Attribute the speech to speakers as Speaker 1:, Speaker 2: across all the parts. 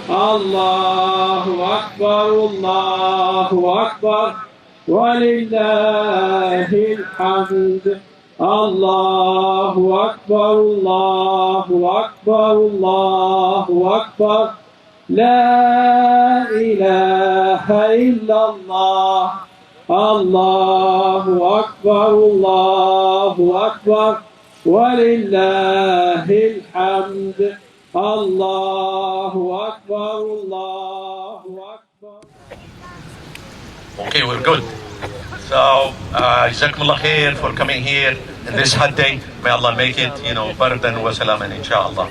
Speaker 1: Allahu Akbar, Allahu Akbar, walillahil hamd. Allahu Akbar, Allahu Akbar, Allahu Akbar. La ilaha illallah. Allahu Akbar, Allahu Akbar, walillahil hamd. Allahu Akbar, Allahu Akbar.
Speaker 2: Okay, we're good. So, Jazakumullah khair for coming here in this hot day. May Allah make it, bardan wa salaman, inshallah.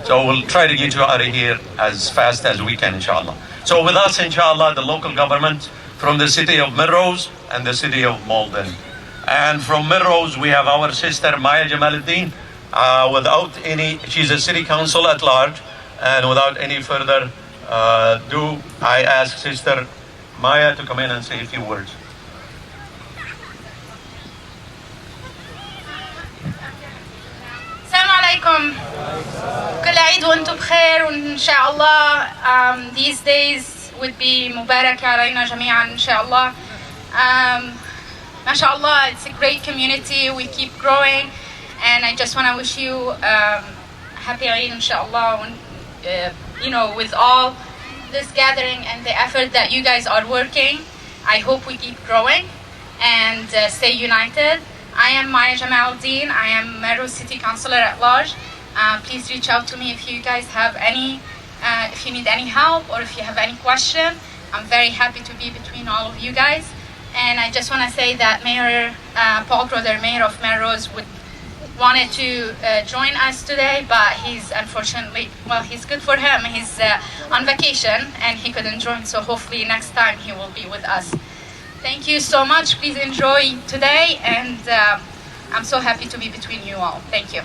Speaker 2: So we'll try to get you out of here as fast as we can, inshallah. So with us, inshallah, the local government from the city of Melrose and the city of Malden. And from Melrose, we have our sister Maya JAMALEDDINE. She's a city council at large. And without any further ado, I ask Sister Maya to come in and say a few words.
Speaker 3: السلام عليكم. كل عيد وانتم بخير وان شاء الله these days would be مبارك علينا جميعا ان شاء الله. ما شاء الله, it's a great community. We keep growing, and I just want to wish you happy Eid ان شاء الله. With all this gathering and the effort that you guys are working, I hope we keep growing and stay united. I am Maya JAMALEDDINE. I am Melrose City Councilor at large. Please reach out to me if you guys have if you need any help or if you have any question. I'm very happy to be between all of you guys. And I just want to say that Mayor Paul Crowther, Mayor of Melrose, wanted to join us today, but he's unfortunately, he's good for him. He's on vacation and he couldn't join. So hopefully next time he will be with us. Thank you so much. Please enjoy today, and I'm so happy to be between you all. Thank you.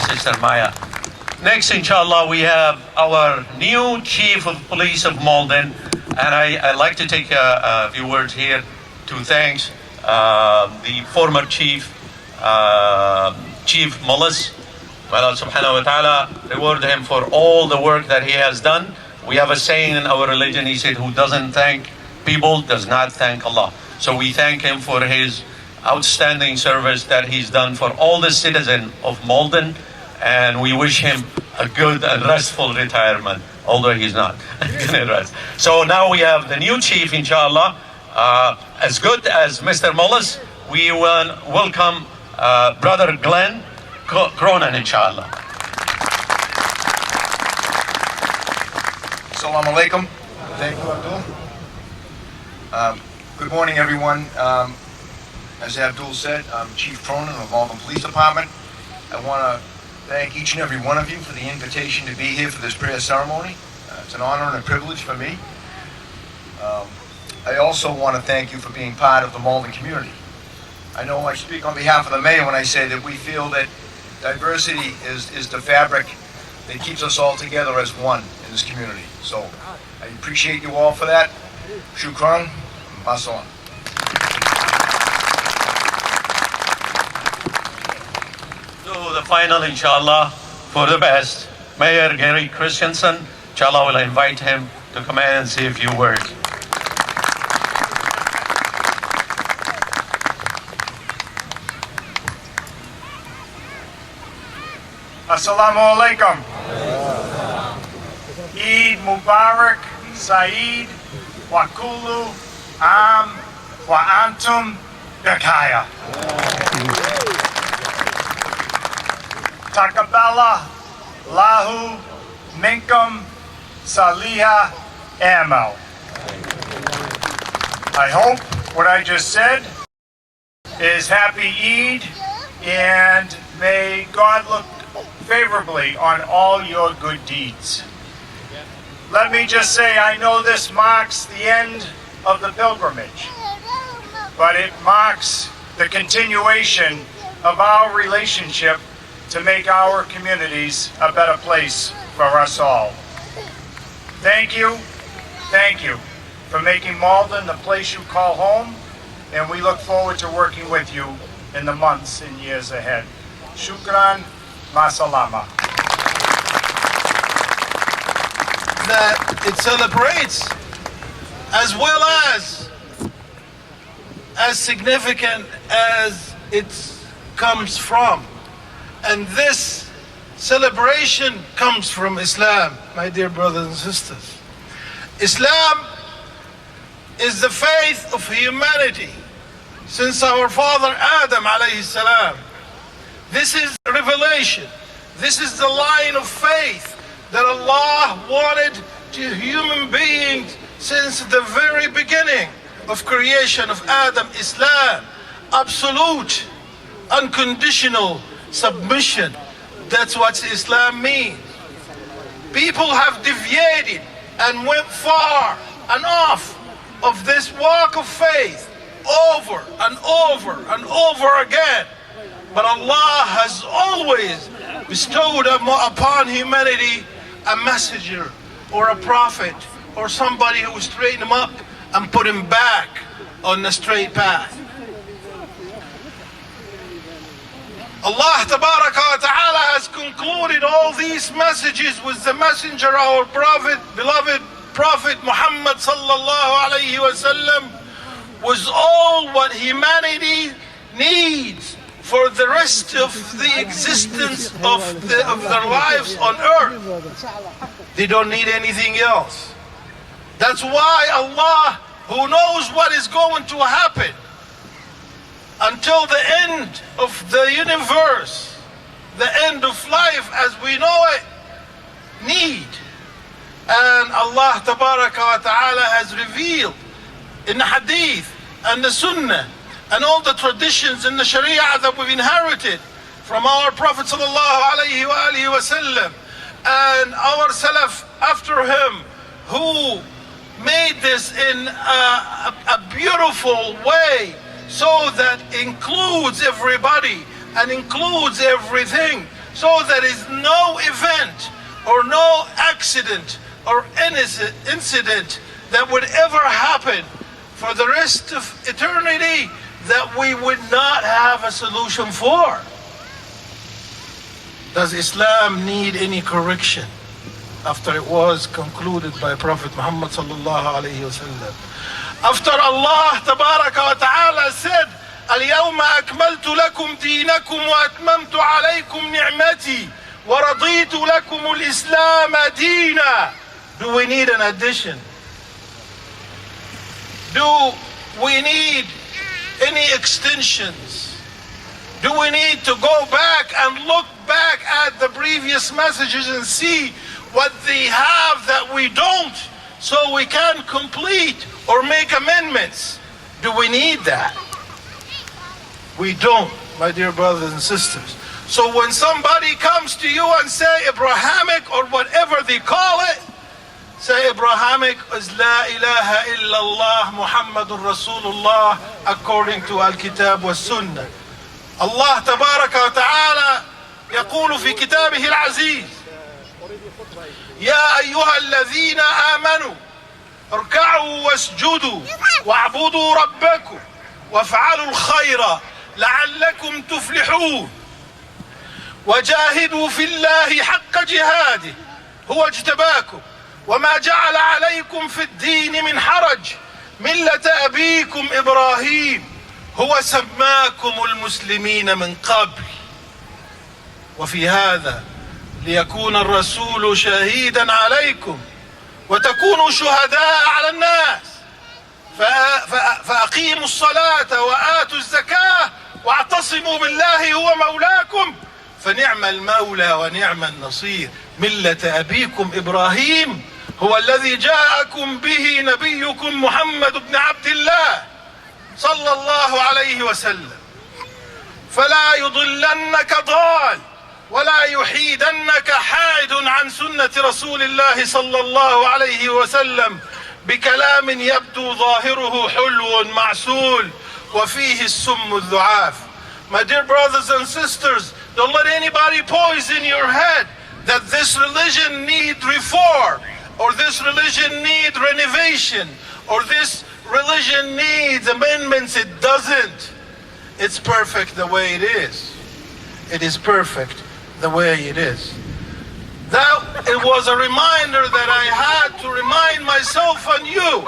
Speaker 2: Sister Maya. Next, inshallah, we have our new Chief of Police of Malden, and I'd like to take a few words here to thank the former Chief Mullis. May Allah subhanahu wa ta'ala reward him for all the work that he has done. We have a saying in our religion, he said, who doesn't thank people does not thank Allah. So we thank him for his outstanding service that he's done for all the citizens of Malden, and we wish him a good and restful retirement, although he's not gonna rest. So now we have the new chief, inshallah. As good as Mr. Mullis, we will welcome Brother Glenn Cronin, inshallah.
Speaker 4: Assalamu alaikum. Thank you, Abdul. Good morning, everyone. As Abdul said, I'm Chief Cronin of Malden Police Department. I want to thank each and every one of you for the invitation to be here for this prayer ceremony. It's an honor and a privilege for me. I also want to thank you for being part of the Malden community. I know I speak on behalf of the mayor when I say that we feel that diversity is the fabric that keeps us all together as one in this community. So I appreciate you all for that. Shukran. Masalam.
Speaker 2: So the final, inshallah, for the best, Mayor Gary Christensen. Inshallah, will invite him to come in and say a few words.
Speaker 5: Assalamu alaikum. Eid Mubarak, Saeed, wa kullu am wa antum bekaya. Takabala lahu minkum saliha amal. I hope what I just said is happy Eid, and may God look favorably on all your good deeds. Let me just say, I know this marks the end of the pilgrimage, but it marks the continuation of our relationship to make our communities a better place for us all. Thank you for making Malden the place you call home, and we look forward to working with you in the months and years ahead. Shukran. Masalama.
Speaker 6: That it celebrates as well as significant as it comes from. And this celebration comes from Islam, my dear brothers and sisters. Islam is the faith of humanity since our father Adam alayhi salam. This is revelation. This is the line of faith that Allah wanted to human beings since the very beginning of creation of Adam. Islam, absolute, unconditional submission. That's what Islam means. People have deviated and went far and off of this walk of faith over and over and over again. But Allah has always bestowed upon humanity a messenger or a prophet or somebody who will straighten him up and put him back on the straight path. Allah Tabaraka wa Ta'ala has concluded all these messages with the messenger, our prophet, beloved Prophet Muhammad sallallahu alayhi wa sallam, was all what humanity needs for the rest of the existence of their lives on earth. They don't need anything else. That's why Allah, who knows what is going to happen until the end of the universe, the end of life as we know it, need. And Allah Tabaraka wa Ta'ala has revealed in the Hadith and the Sunnah and all the traditions in the Sharia that we've inherited from our Prophet sallallahu alayhi wa sallam and our Salaf after him, who made this in a beautiful way so that includes everybody and includes everything, so there is no event or no accident or incident that would ever happen for the rest of eternity that we would not have a solution for. Does Islam need any correction after it was concluded by Prophet Muhammad sallallahu alayhi wa sallam? After Allah Tabaraka wa Ta'ala said, اليوم أكملت لكم دينكم وأتممت عليكم نعمتي ورضيت لكم الإسلام دينا. Do we need an addition? Do we need any extensions? Do we need to go back and look back at the previous messages and see what they have that we don't, so we can complete or make amendments? Do we need that? We don't, my dear brothers and sisters. So when somebody comes to you and say Abrahamic or whatever they call it, say Abrahamic is La ilaha illallah Muhammadur Rasulullah according to Al-Kitab wa Sunnah. Allah Tabaraka wa Ta'ala يقول في كتابه العزيز يا أيها الذين آمنوا اركعوا واسجدوا واعبدوا ربكم وافعلوا الخير لعلكم تفلحون وجاهدوا في الله حق جهاده هو اجتباكم وما جعل عليكم في الدين من حرج ملة أبيكم إبراهيم هو سماكم المسلمين من قبل وفي هذا ليكون الرسول شهيدا عليكم وتكونوا شهداء على الناس فأقيموا الصلاة وآتوا الزكاة واعتصموا بالله هو مولاكم فنعم المولى ونعم النصير ملة أبيكم إبراهيم هو الذي جاءكم به نبيكم محمد بن عبد الله صلى الله عليه وسلم فلا يضلنك ضال ولا يحيدنك حائد عن سنة رسول الله صلى الله عليه وسلم بكلام يبدو ظاهره حلو معسول وفيه السم الضعاف. My dear brothers and sisters, don't let anybody poison your head that this religion needs reform, or this religion needs renovation, or this religion needs amendments. It doesn't. It's perfect the way it is. It is perfect the way it is. That it was a reminder that I had to remind myself and you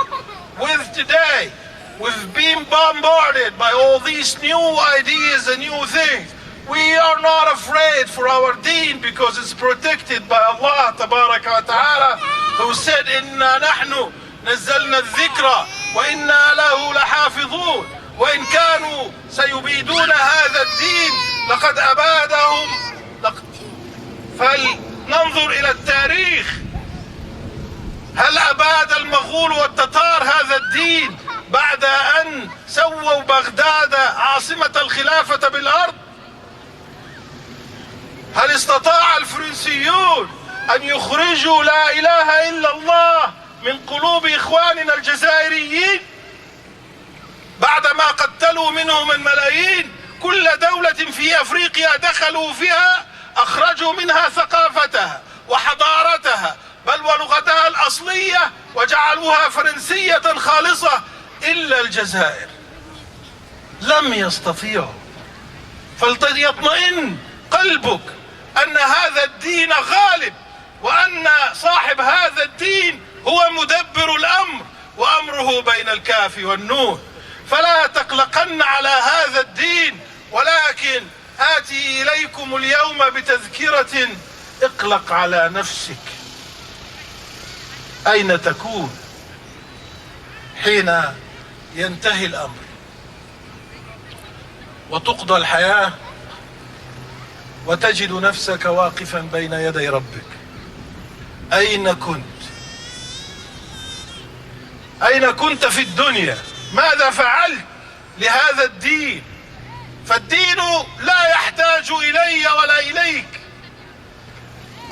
Speaker 6: with today. We've been bombarded by all these new ideas and new things. We are not afraid for our deen because it's protected by Allah Tabaraka wa Ta'ala, who said, إِنَّا نَحْنُ نَزَّلْنَا الذِّكْرَ وَإِنَّا لَهُ لَحَافِظُونَ وَإِنْ كَانُوا سَيُبِيدُونَ هَذَا الدِّينَ لَقَدْ أَبَادَهُمْ. فلننظر إلى التاريخ. هل أباد المغول والتتار هذا الدين بعد أن سووا بغداد عاصمة الخلافة بالأرض؟ هل استطاع الفرنسيون أن يخرجوا لا إله إلا الله من قلوب إخواننا الجزائريين بعدما قتلوا منهم الملايين؟ كل دولة في أفريقيا دخلوا فيها أخرجوا منها ثقافتها وحضارتها بل ولغتها الأصلية وجعلوها فرنسية خالصة إلا الجزائر. لم يستطيعوا. فليطمئن قلبك أن هذا الدين غالب، وأن صاحب هذا الدين هو مدبر الأمر، وأمره بين الكاف والنون. فلا تقلقن على هذا الدين، ولكن آتي إليكم اليوم بتذكرة. اقلق على نفسك أين تكون حين ينتهي الأمر وتقضى الحياة وتجد نفسك واقفا بين يدي ربك. أين كنت؟ أين كنت في الدنيا؟ ماذا فعلت لهذا الدين؟ فالدين لا يحتاج إلي ولا إليك.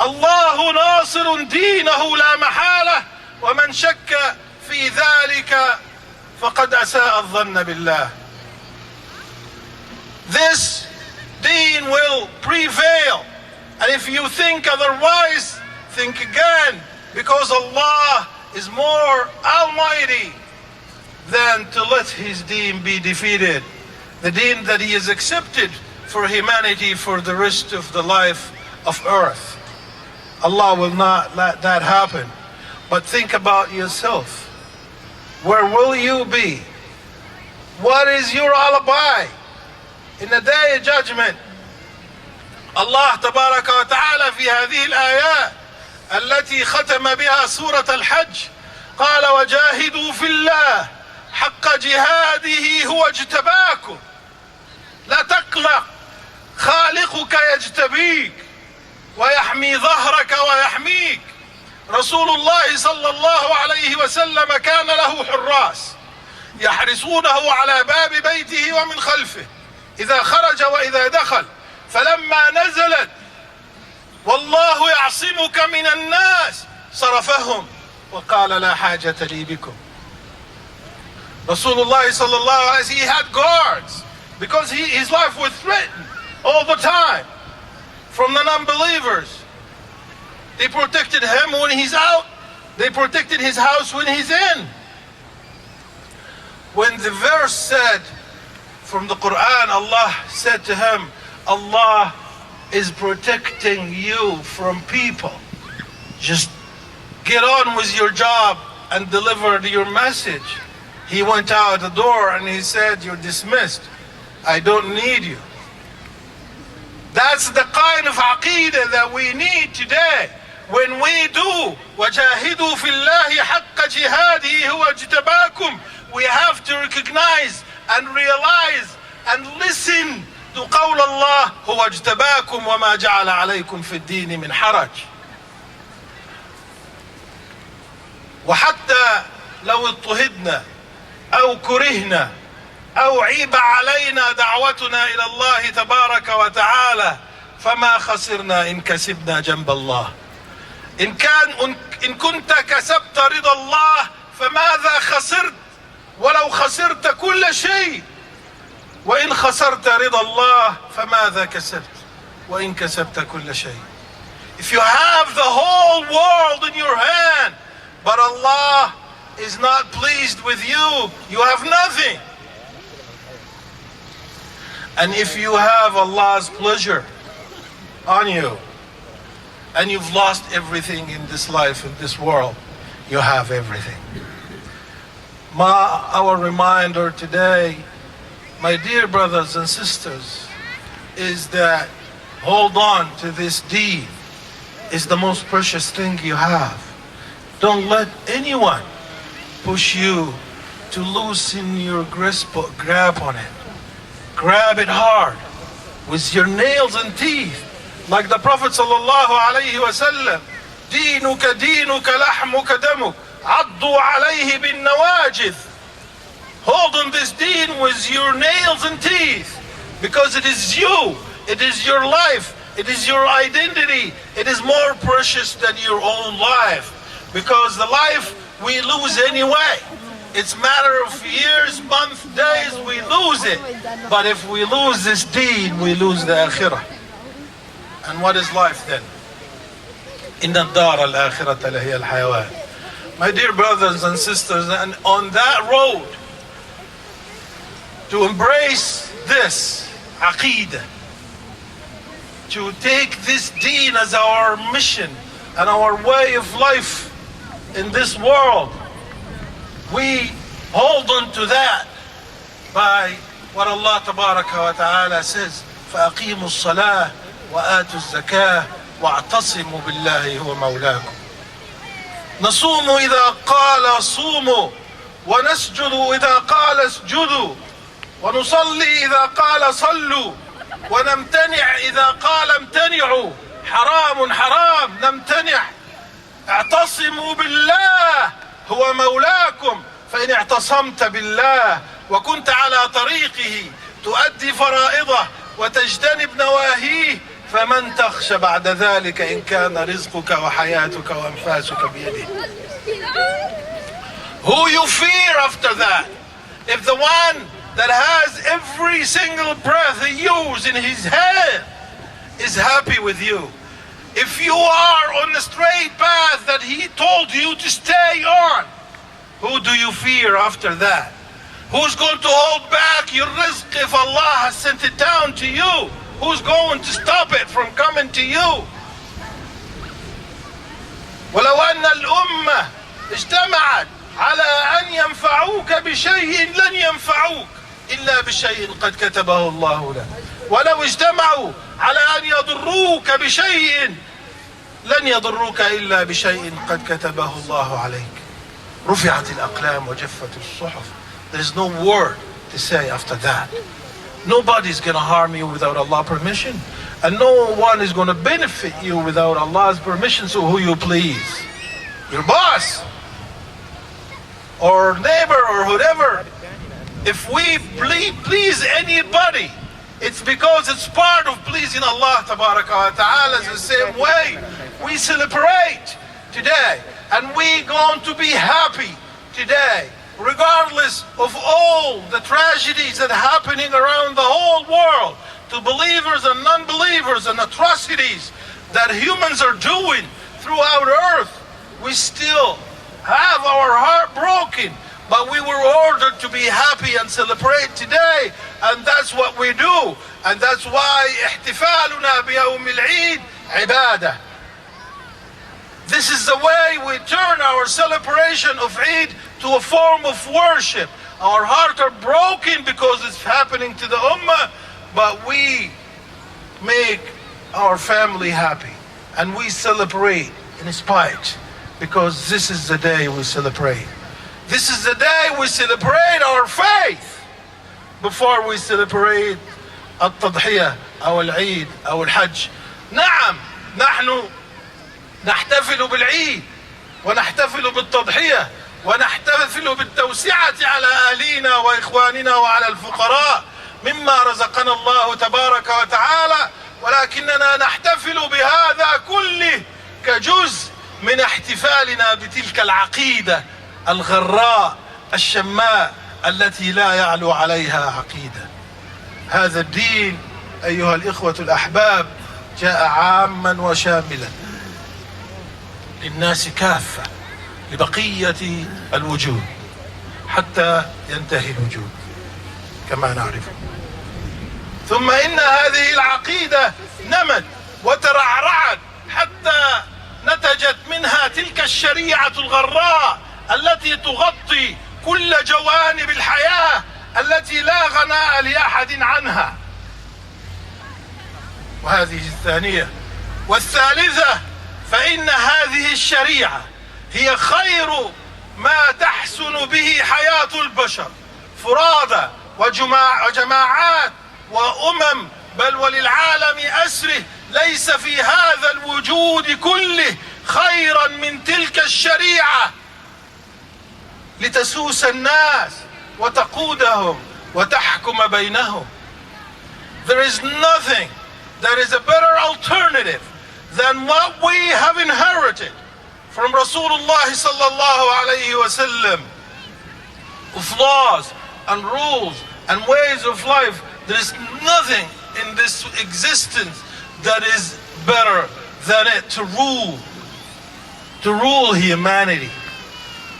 Speaker 6: الله ناصر دينه لا محالة، ومن شك في ذلك فقد أساء الظن بالله. This deen will prevail, and if you think otherwise, think again, because Allah is more almighty than to let his deen be defeated. The deen that he has accepted for humanity for the rest of the life of earth. Allah will not let that happen. But think about yourself. Where will you be? What is your alibi in the day of judgment? Allah tabaraka wa ta'ala في هذه الآيات التي ختم بها سورة الحج قال وجاهدوا في الله حق جهاده هو اجتباكم. لا تقلق، خالقك يجتبيك ويحمي ظهرك ويحميك. رسول الله صلى الله عليه وسلم كان له حراس يحرسونه على باب بيته ومن خلفه إذا خرج وإذا دخل. فلما نزلت والله يعصمك من الناس صرفهم وقال لا حاجة لي بكم. Rasulullah sallallahu alaihi wasallam, he had guards because his life was threatened all the time from the non-believers. They protected him when he's out. They protected his house when he's in. When the verse said from the Quran, Allah said to him, Allah is protecting you from people. Just get on with your job and deliver your message. He went out the door and he said, you're dismissed. I don't need you. That's the kind of aqeedah that we need today. When we do وَجَاهِدُوا فِي اللَّهِ حَقَّ جِهَادِهِ هُوَ اجْتَبَاكُمْ, we have to recognize and realize and listen to قول الله هو اجتباكم وما جعل عليكم في الدين من حرج. وحتى لو اضطهدنا أو كرهنا أو عيب علينا دعوتنا إلى الله تبارك وتعالى فما خسرنا إن كسبنا جنب الله. إن كنت كسبت رضا الله فماذا خسرت ولو خسرت كل شيء؟ وإن خسرت رضا الله فماذا كسبت وإن كسبت كل شيء. If you have the whole world in your hand but Allah is not pleased with you, you have nothing. And if you have Allah's pleasure, on you, and you've lost everything in this life, in this world, you have everything. Our reminder today, my dear brothers and sisters, is that hold on to this deed. It's the most precious thing you have. Don't let anyone push you to loosen your grab on it. Grab it hard with your nails and teeth, like the Prophet sallallahu alaihi wasallam. Dinuka dinuka lahmuka damuk, addu alayhi bin nawajid. Hold on this deen with your nails and teeth, because it is you, it is your life, it is your identity. It is more precious than your own life, because the life we lose anyway. It's a matter of years, months, days, we lose it. But if we lose this deen, we lose the akhirah. And what is life then? Inna ad-dar al-akhirata lahiya al-hayawan. My dear brothers and sisters, and on that road to embrace this aqeedah, to take this deen as our mission and our way of life in this world, we hold on to that by what Allah tabaraka wa ta'ala says, فَأَقِيمُوا الصَّلَاةِ وَآتُوا الزَّكَاةِ وَاعْتَصِمُوا بِاللَّهِ هُوَ مَوْلَاكُمْ نصوم إذا قال صوموا ونسجد إذا قال اسجدوا ونصلي إذا قال صلوا ونمتنع إذا قال امتنعوا حرام حرام نمتنع اعتصموا بالله هو مولاكم فإن اعتصمت بالله وكنت على طريقه تؤدي فرائضه وتجتنب نواهيه فمن تخشى بعد ذلك إن كان رزقك وحياتك وأنفاسك بيده. Who you fear after that? If the one that has every single breath he uses in his head is happy with you, if you are on the straight path that he told you to stay on, who do you fear after that? Who's going to hold back your rizq if Allah has sent it down to you? Who's going to stop it from coming to you? ولو أن الأمة اجتمعت على أن ينفعوك بشيء لن ينفعوك إلا بشيء قد كتبه الله لك ولو اجتمعوا على أن يضروك بشيء لن يضروك إلا بشيء قد كتبه الله عليك. رفعت الأقلام وجفت الصحف. There is no word to say after that. Nobody is going to harm you without Allah's permission, and no one is going to benefit you without Allah's permission. So who you please? Your boss or neighbor or whatever. If we please anybody, it's because it's part of pleasing Allah tabaraka wa ta'ala. It's the same way we celebrate today, and we're going to be happy today, regardless of all the tragedies that are happening around the whole world, to believers and non-believers, and atrocities that humans are doing throughout earth. We still have our heart broken, but we were ordered to be happy and celebrate today, and that's what we do. And that's why احتفالنا بيوم العيد عبادة. This is the way we turn our celebration of Eid to a form of worship. Our hearts are broken because it's happening to the Ummah, but we make our family happy and we celebrate in spite, because this is the day we celebrate. This is the day we celebrate our faith before we celebrate التضحية أو العيد أو الحج. نعم، نحن نحتفل بالعيد ونحتفل بالتضحية ونحتفل بالتوسعة على أهلينا وإخواننا وعلى الفقراء مما رزقنا الله تبارك وتعالى، ولكننا نحتفل بهذا كله كجزء من احتفالنا بتلك العقيدة الغراء الشماء التي لا يعلو عليها عقيدة. هذا الدين أيها الإخوة الأحباب جاء عاما وشاملا للناس كافة، لبقية الوجود حتى ينتهي الوجود كما نعرف. ثم إن هذه العقيدة نمت وترعرعت حتى نتجت منها تلك الشريعة الغراء التي تغطي كل جوانب الحياة التي لا غناء لأحد عنها. وهذه الثانية. والثالثة، فإن هذه الشريعة هي خير ما تحسن به حياة البشر فرادى وجماعات وأمم، بل وللعالم أسره. ليس في هذا الوجود كله خيرا من تلك الشريعة لتسوس الناس وتقودهم وتحكم بينهم. There is nothing that is a better alternative than what we have inherited from Rasulullah sallallahu alayhi wa sallam of laws and rules and ways of life. There is nothing in this existence that is better than it to rule humanity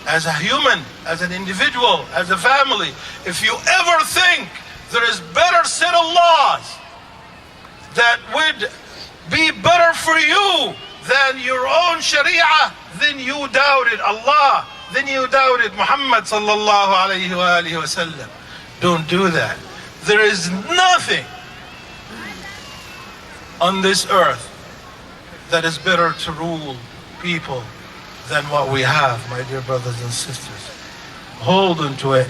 Speaker 6: as a human, as an individual, as a family. If you ever think there is better set of laws that would be better for you than your own sharia, then you doubted Allah, then you doubted Muhammad sallallahu alayhi wa sallam. Don't do that. There is nothing on this earth that is better to rule people than what we have, my dear brothers and sisters. Hold on to it,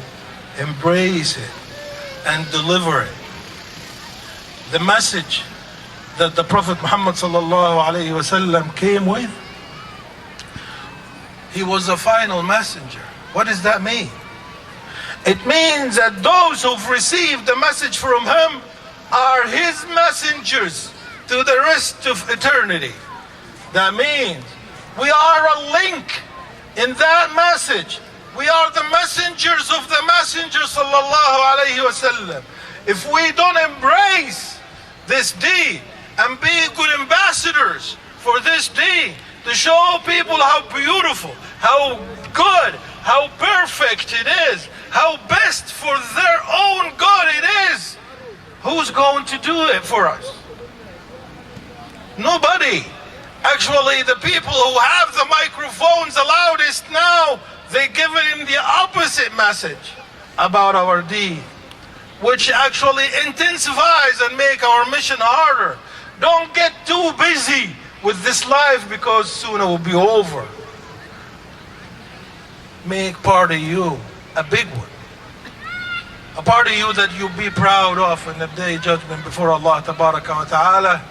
Speaker 6: embrace it, and deliver it. The message that the Prophet Muhammad sallallahu alayhi wa sallam came with, he was a final messenger. What does that mean? It means that those who've received the message from him are his messengers to the rest of eternity. That means we are a link in that message. We are the messengers of the messenger sallallahu alayhi wa sallam. If we don't embrace this deed and be good ambassadors for this deed, to show people how beautiful, how good, how perfect it is, how best for their own good it is, who's going to do it for us? Nobody. Actually, the people who have the microphones the loudest now, they give it the opposite message about our deed, which actually intensifies and make our mission harder. Don't get too busy with this life because soon it will be over. Make part of you a big one. A part of you that you'll be proud of in the day of judgment before Allah tabaraka wa ta'ala.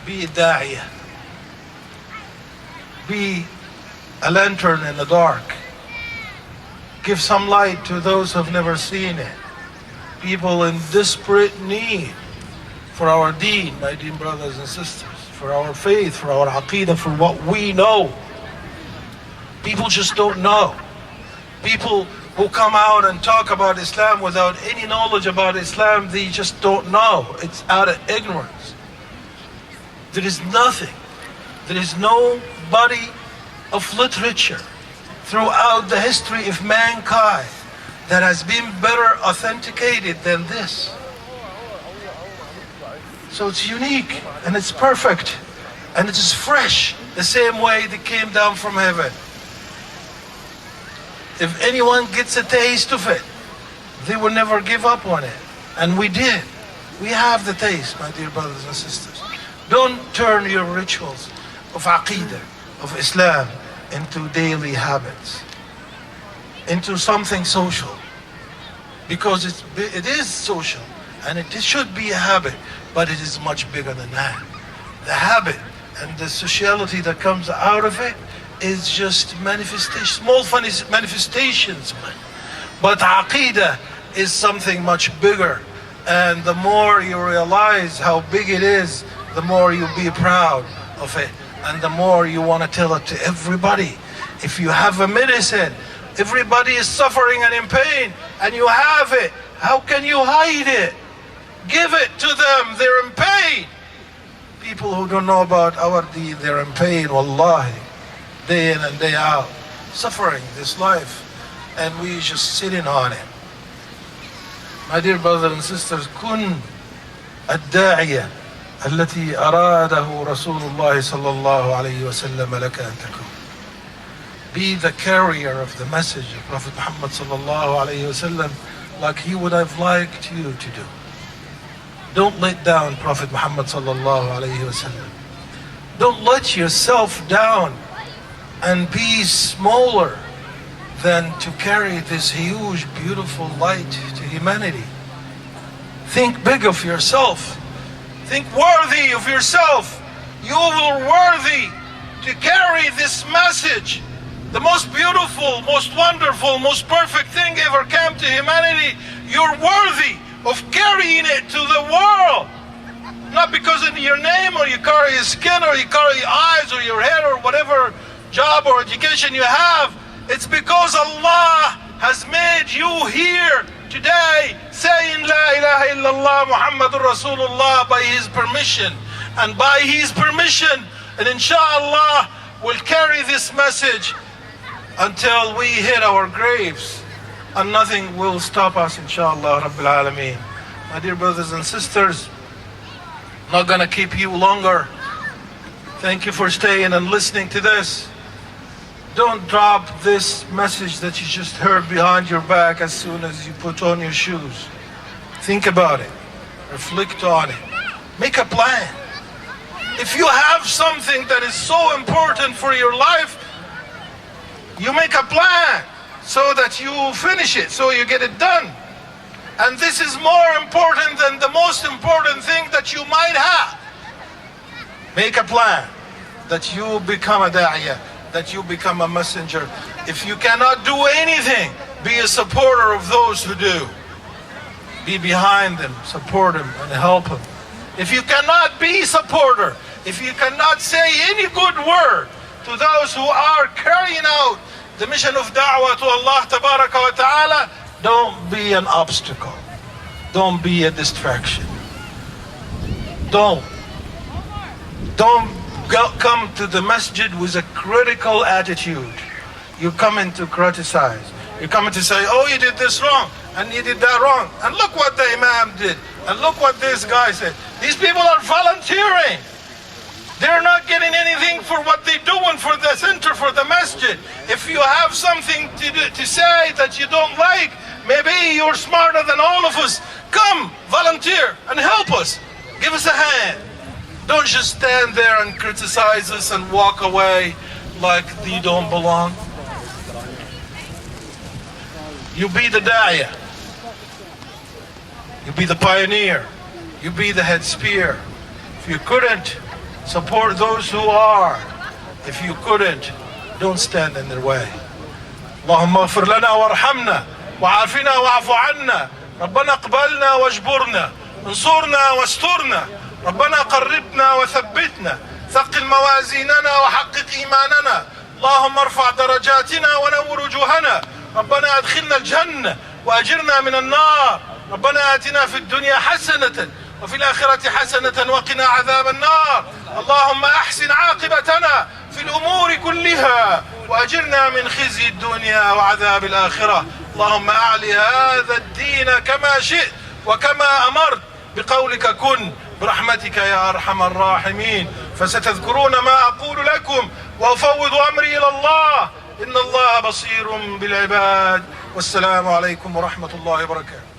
Speaker 6: Be a da'iyah. Be a lantern in the dark. Give some light to those who have never seen it. People in desperate need for our deen, my dear brothers and sisters, for our faith, for our aqeedah, for what we know. People just don't know. People who come out and talk about Islam without any knowledge about Islam, they just don't know. It's out of ignorance. There is nothing. There is no body of literature throughout the history of mankind that has been better authenticated than this. So it's unique and it's perfect and it is fresh, the same way it came down from heaven. If anyone gets a taste of it, they will never give up on it. And we did. We have the taste, my dear brothers and sisters. Don't turn your rituals of aqeedah, of Islam, into daily habits, into something social. Because it is social, and it should be a habit, but it is much bigger than that. The habit and the sociality that comes out of it is just manifestation, small manifestations. But aqeedah is something much bigger. And the more you realize how big it is, the more you'll be proud of it. And the more you want to tell it to everybody. If you have a medicine, everybody is suffering and in pain, and you have it, how can you hide it? Give it to them, they're in pain. People who don't know about our deen, they're in pain, wallahi, day in and day out, suffering this life, and we just sitting on it. My dear brothers and sisters, kun ad-da'iyah التي أراده رسول الله صلى الله عليه وسلم لك أن تكون. Be the carrier of the message of Prophet Muhammad صلى الله عليه وسلم like he would have liked you to do. Don't let down Prophet Muhammad صلى الله عليه وسلم. Don't let yourself down and be smaller than to carry this huge, beautiful light to humanity. Think big of yourself. Think worthy of yourself. You are worthy to carry this message. The most beautiful, most wonderful, most perfect thing ever came to humanity. You're worthy of carrying it to the world. Not because of your name, or you carry your skin, or you carry your eyes, or your hair, or whatever job or education you have. It's because Allah has made you here today saying La ilaha illallah Muhammadur Rasulullah by His permission. And by His permission, and inshallah, we'll carry this message until we hit our graves. And nothing will stop us, inshallah, Rabbil Alameen. My dear brothers and sisters, not gonna keep you longer. Thank you for staying and listening to this. Don't drop this message that you just heard behind your back as soon as you put on your shoes. Think about it. Reflect on it. Make a plan. If you have something that is so important for your life, you make a plan so that you finish it, so you get it done. And this is more important than the most important thing that you might have. Make a plan that you become a da'iyah, that you become a messenger. If you cannot do anything, be a supporter of those who do. Be behind them, support them, and help them. If you cannot be a supporter, if you cannot say any good word to those who are carrying out the mission of da'wah to Allah tabaraka wa ta'ala, don't be an obstacle. Don't be a distraction. Don't come to the masjid with a critical attitude. You come in to criticize. You come in to say, oh, you did this wrong, and you did that wrong, and look what the imam did, and look what this guy said. These people are volunteering. They're not getting anything for what they're doing for the center, for the masjid. If you have something to say that you don't like, maybe you're smarter than all of us. Come, volunteer, and help us. Give us a hand. Don't just stand there and criticize us and walk away like you don't belong. You be the da'iyah. You be the pioneer. You be the head spear. If you couldn't, support those who are. If you couldn't, don't stand in their way. اللهم اغفر لنا وارحمنا وعافنا واعف عنا ربنا اقبلنا واجبرنا انصرنا واسترنا ربنا قربنا وثبتنا ثقل موازيننا وحقق إيماننا اللهم ارفع درجاتنا ونور وجوهنا ربنا ادخلنا الجنة وأجرنا من النار ربنا آتنا في الدنيا حسنة وفي الآخرة حسنة وقنا عذاب النار اللهم أحسن عاقبتنا في الأمور كلها وأجرنا من خزي الدنيا وعذاب الآخرة اللهم أعلي هذا الدين كما شئت وكما أمرت بقولك كن برحمتك يا أرحم الراحمين فستذكرون ما أقول لكم وأفوض أمري إلى الله إن الله بصير بالعباد والسلام عليكم ورحمة الله وبركاته.